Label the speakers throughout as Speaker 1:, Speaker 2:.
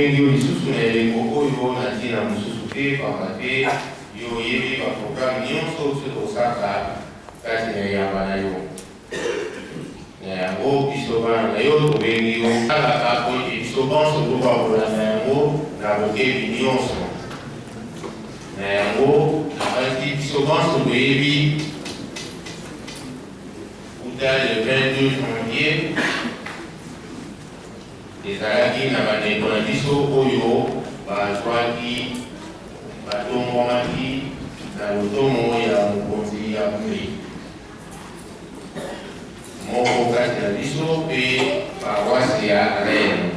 Speaker 1: bengi lisusu na elengo oyo na ntina mosusu te pamba te yo oyebi baprogramme nyonso so tosaka kati na yamba na yo na yango biso bana na yo tobengi yo talaka po biso bonso tobakolanda yango na bokebi nyonso na yango nabaki biso bonso toyebi uta le 22 janvier ezalaki na bandeko na biso oyo bazwaki batombwamaki na lotomo ya mokonzi ya Afrique moko kati na biso mpe paroisse ya Rennes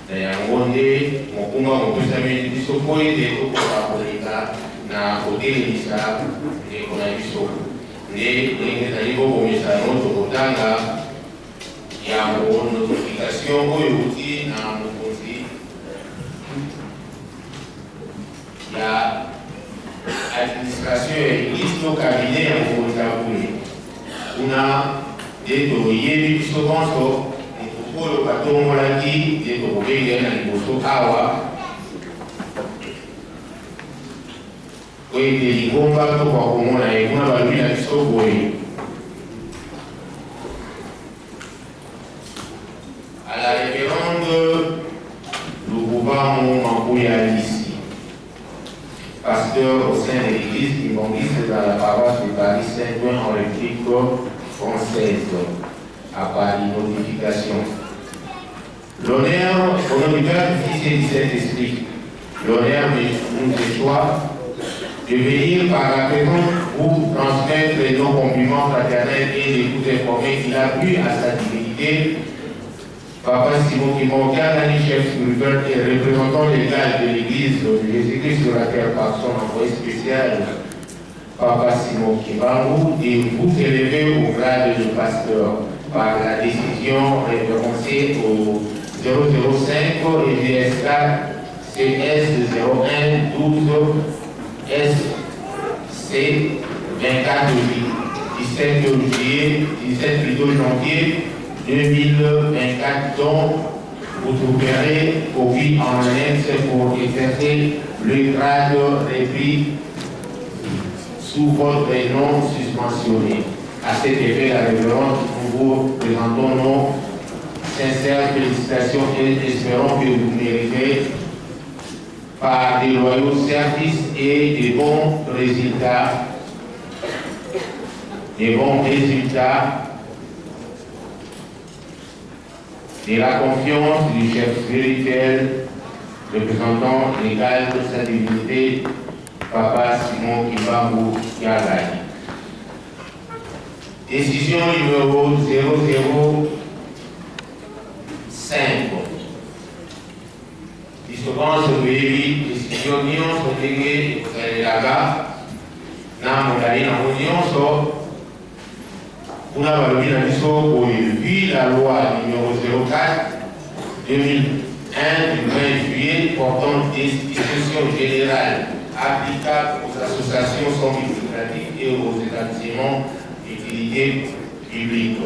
Speaker 1: na yango nde mokumba mopesami biso po ete tokoka koleka na kotelemisa ndeko na biso nde ndenge ezali kobomisa yango tokotanga yango notification oyo euti na mokonzi ya administration ya église to cabinet ya mokonzi ya Buni kuna nde toyebi biso bonso motu oyo batombolaki nde tokobenge na liboso awa po ete lingomba tokoka komona ye kuna balobi na biso boye à la révérende Loubouba Mambouya ici, pasteur au sein de l'église kimbangiste dans la paroisse de Paris Saint-Ouen en République française, à Paris, notification. L'honneur, au nom du Père, du Fils et du Saint-Esprit, l'honneur nous échoit de venir par la présence pour transmettre nos compliments fraternels et d'écoute informés qu'il a plu à sa divinité. Papa Simon Kimonga, chef spirituel et représentant légal de l'église de Jésus-Christ sur la terre par son envoyé spécial, Papa Simon Kimbangu, et vous élevez au grade de pasteur par la décision référencée au 005 et GSK CS 01 12 SC 24 17 juillet 17 janvier 2024, dont vous trouverez copie en annexe pour exercer le grade repris sous votre nom suspensionné. À cet effet, la révérende, nous vous présentons nos sincères félicitations et espérons que vous méritez par des loyaux services et des bons résultats. Et la confiance du chef spirituel, représentant légal de sa divinité, Papa Simon Kimbangu Kialai. Décision numéro 005. Disobéissance au pays, décision nyonso ndenge ekozalelaka na molai na nyonso. On a balobi na biso boye vu la loi numéro 04 2001 du 20 juillet portant dispositions générales applicables aux associations sans but lucratif et aux établissements d'utilité publique.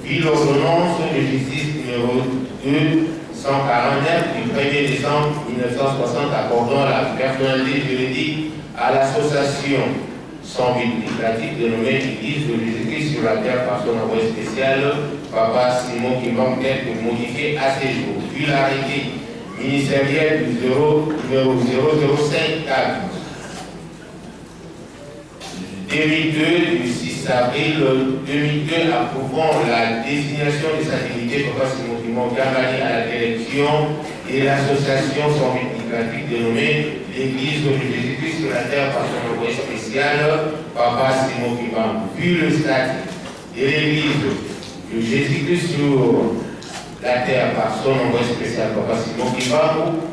Speaker 1: Vu l'ordonnance de justice numéro 249 du 1er décembre 1960 accordant la personnalité juridique à l'association sans but lucratif dénommée Église de Jésus-Christ sur la terre par son envoyé spécial, Papa Simon Kimbangu, être modifié à ces jours. Vu l'arrêté ministériel du numéro 005 2002 du 6 avril 2002 approuvant la désignation de sa dignité Papa Simon Kimbangu à la direction et l'association sans but lucratif dénommée l'Église de Jésus-Christ sur la terre par son envoyé spécial, Papa Simon Kimbangu. Vu le statut de l'Église de Jésus-Christ sur la terre par son envoyé spécial, Papa Simon Kimbangu,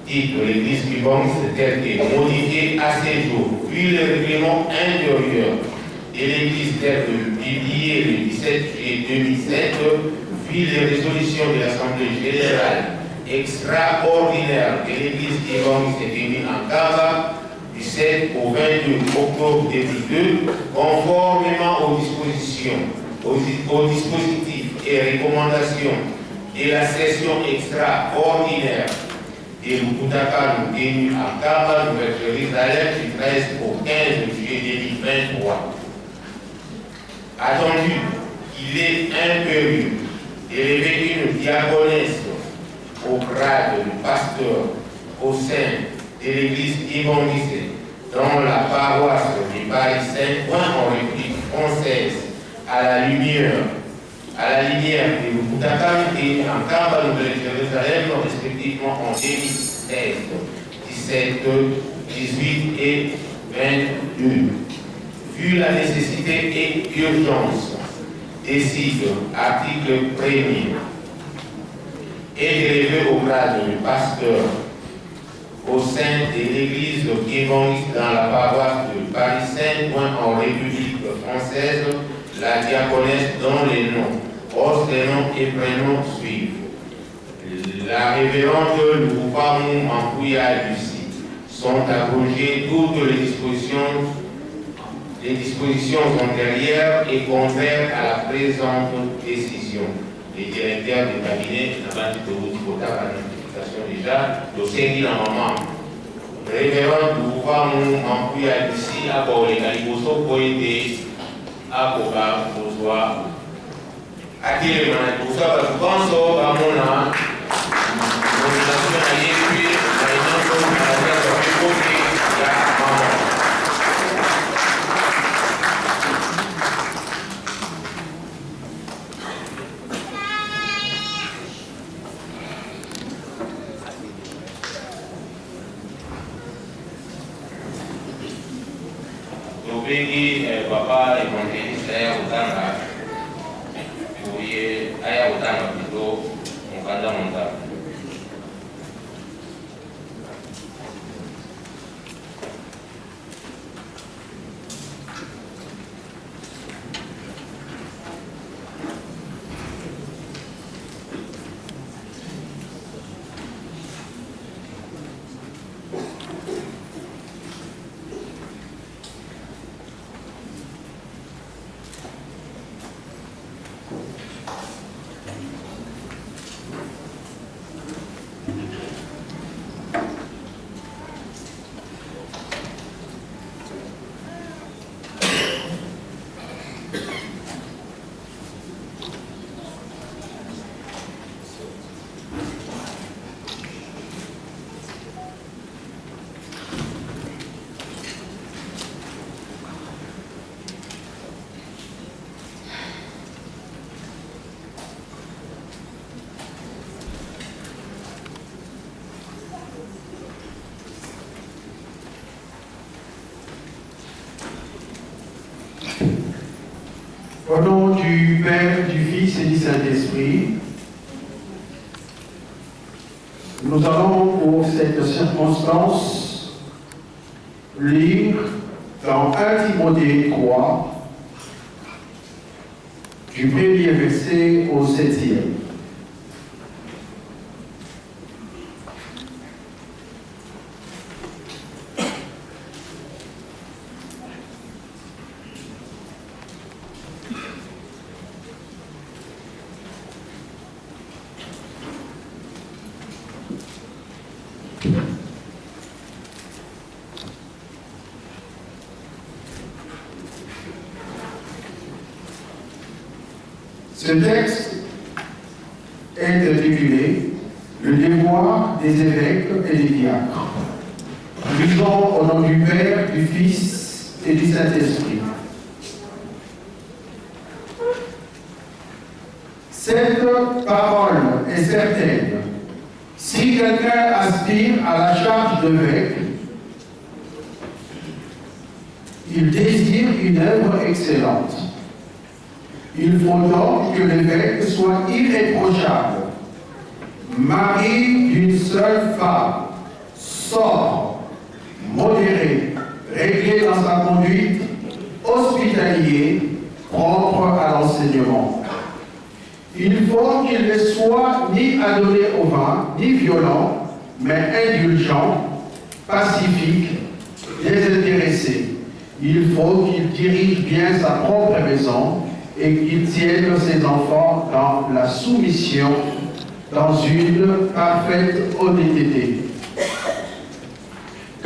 Speaker 1: titre l'Église Kimbangu, tel que modifié à ces jours. Vu le règlement intérieur de l'Église tel que publié le 17 juillet 2007, vu les résolutions de l'Assemblée générale extraordinaire de l'Église Kimbangu s'est tenue en Kaba du 7 au 22 octobre 2002, conformément aux dispositions, aux dispositifs et recommandations de la session extraordinaire et le Koutaka nous tenu à Kaba, Nouvelle-Jérusalem, du 13 au 15 juillet 2023. Attendu qu'il est impérieux d'élever une diaconesse au grade de pasteur au sein de l'église évangélique dans la paroisse de Paris Saint-Ouen en République française à la lumière de l'Oukoutakam et en Kaba, Nouvelle-Jérusalem, respectivement en 2016, 17, 18 et 22. Vu la nécessité et urgence, décide, article 1er, et d'élever au grade de pasteur au sein de l'église évangélique dans la paroisse de Paris Saint-Ouen en République française, la diaconesse dont les noms, autres noms et prénoms suivent. La révérende Loupamou Mampouya Lucie sont abrogées toutes les dispositions antérieures et contraires à la présente décision. Les directeurs du cabinet n'avant pas de par notification déjà, le Sénat normalement. Révérend Loupamou Mampouya Lucie a pour les caliboso pointés à Koba, Bozoa, à qui les mains, pour ça, parce que quand on va mon papa évangéliste aya kotanga oye aya kotanga plutôt mokanda monda.
Speaker 2: Au nom du Père, du Fils et du Saint-Esprit, nous allons pour cette circonstance lire dans 1 Timothée 3, du premier verset au 7e. Ce texte est intitulé « Le devoir des évêques et des diacres ». Lisons au nom du Père, du Fils et du Saint-Esprit. Cette parole est certaine. Si quelqu'un aspire à la charge d'évêque, il désire une œuvre excellente. Il faut donc que l'évêque soit irréprochable, mari d'une seule femme, sobre, modéré, réglé dans sa conduite, hospitalier, propre à l'enseignement. Il faut qu'il ne soit ni adonné au vin, ni violent, mais indulgent, pacifique, désintéressé. Il faut qu'il dirige bien sa propre maison et qu'il tienne ses enfants dans la soumission, dans une parfaite honnêteté.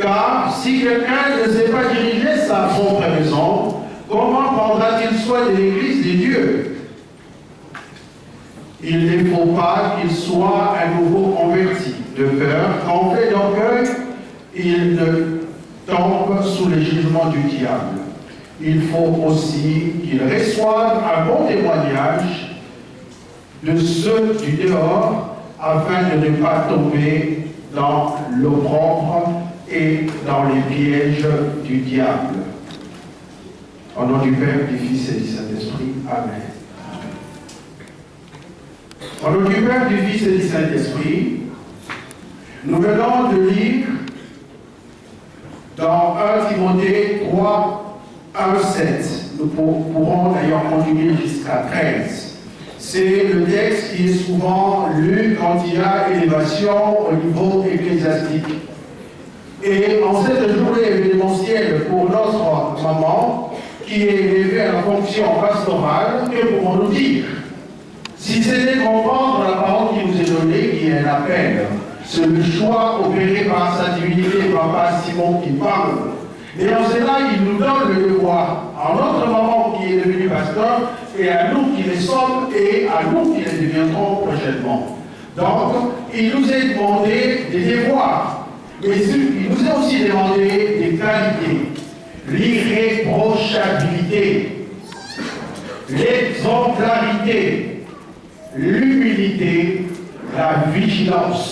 Speaker 2: Car si quelqu'un ne sait pas diriger sa propre maison, comment prendra-t-il soin de l'Église de Dieu? Il ne faut pas qu'il soit à nouveau converti, de peur qu'en fait d'orgueil, il ne tombe sous le jugement du diable. Il faut aussi qu'il reçoive un bon témoignage de ceux du dehors, afin de ne pas tomber dans l'opprobre et dans les pièges du diable. Au nom du Père, du Fils et du Saint-Esprit. Amen. Au nom du Père, du Fils et du Saint-Esprit, nous venons de lire dans 1 Timothée 3, 1, 7. Nous pourrons d'ailleurs continuer jusqu'à 13. C'est le texte qui est souvent lu quand il y a élévation au niveau ecclésiastique. Et en cette journée événementielle pour notre maman, qui est élevée à la fonction pastorale, que pouvons-nous dire? Si c'était comprendre la parole qui nous est donnée, qui est un appel, c'est le choix opéré par sa divinité, Papa Simon qui parle. Et en cela, il nous donne le devoir, à notre maman qui est devenue pasteur, et à nous qui le sommes, et à nous qui le deviendrons prochainement. Donc, il nous est demandé des devoirs, mais il nous est aussi demandé des qualités, l'irréprochabilité, l'exemplarité, l'humilité, la vigilance.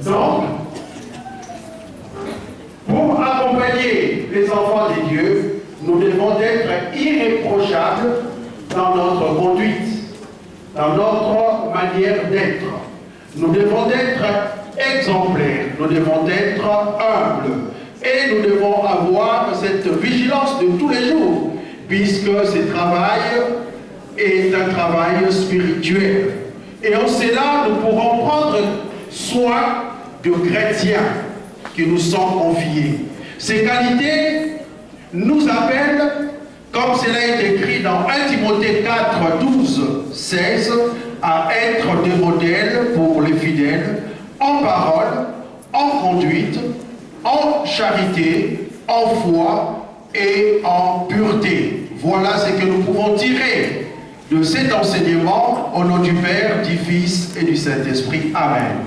Speaker 2: Donc, pour accompagner les enfants de Dieu, nous devons être irréprochables dans notre conduite, dans notre manière d'être. Nous devons être exemplaires, nous devons être humbles et nous devons avoir cette vigilance de tous les jours, puisque ce travail est un travail spirituel. Et en cela, nous pourrons prendre soin de chrétiens qui nous sont confiés. Ces qualités nous appellent, comme cela est écrit dans 1 Timothée 4, 12, 16, à être des modèles pour les fidèles, en parole, en conduite, en charité, en foi et en pureté. Voilà ce que nous pouvons tirer de cet enseignement au nom du Père, du Fils et du Saint-Esprit. Amen.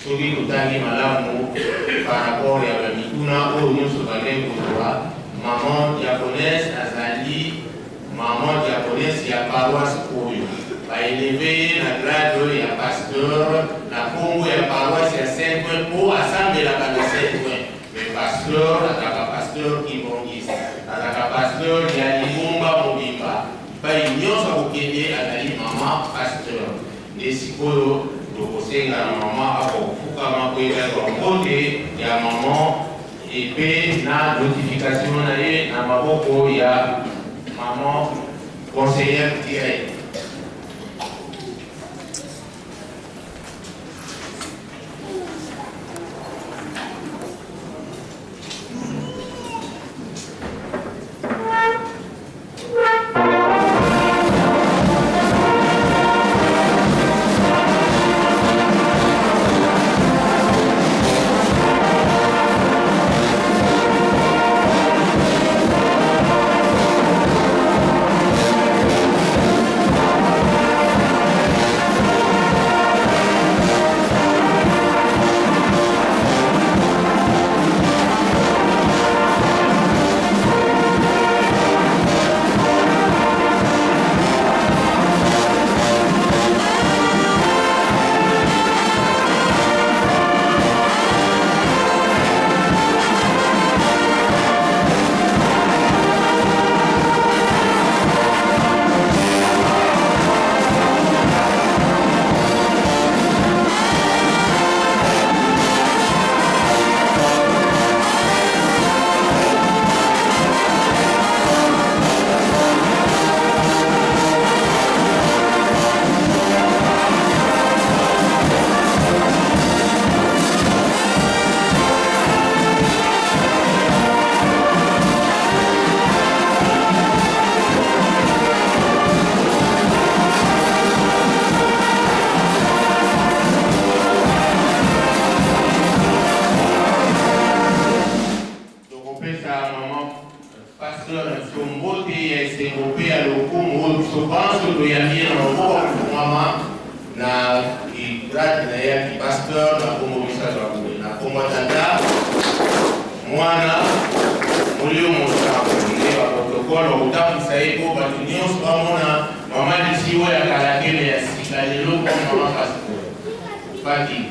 Speaker 1: soki totangi malamu par rapport ya bamituna oyo nyonso bandenge kozwa maman diaconesse azali maman diaconesse ya paroisse oyo baeleve na grade ya pasteur na kombo ya paroisse ya Saint Point po asambelaka na Saint Point mais pasteur azalaka pasteur kibongisi azalaka pasteur ya libumba mobimba pai nyonso akokende azali mama pasteur nde sikoyo tokosenga na mama akofukama koyebaka mbote ya mama epe na notification na ye na maboko ya mama conseillère direct. pasteur Nsombo te SMOP à l'Okumo, je pense que il y a bien un bon moment na grade na ya pasteur na Congo Bissau na combatanta mwana mulio mosako ni wa protocole utamu saipo batunyo swamona mama disiwa ya kalakene ya sikalelo kwa mama pasteur Fati.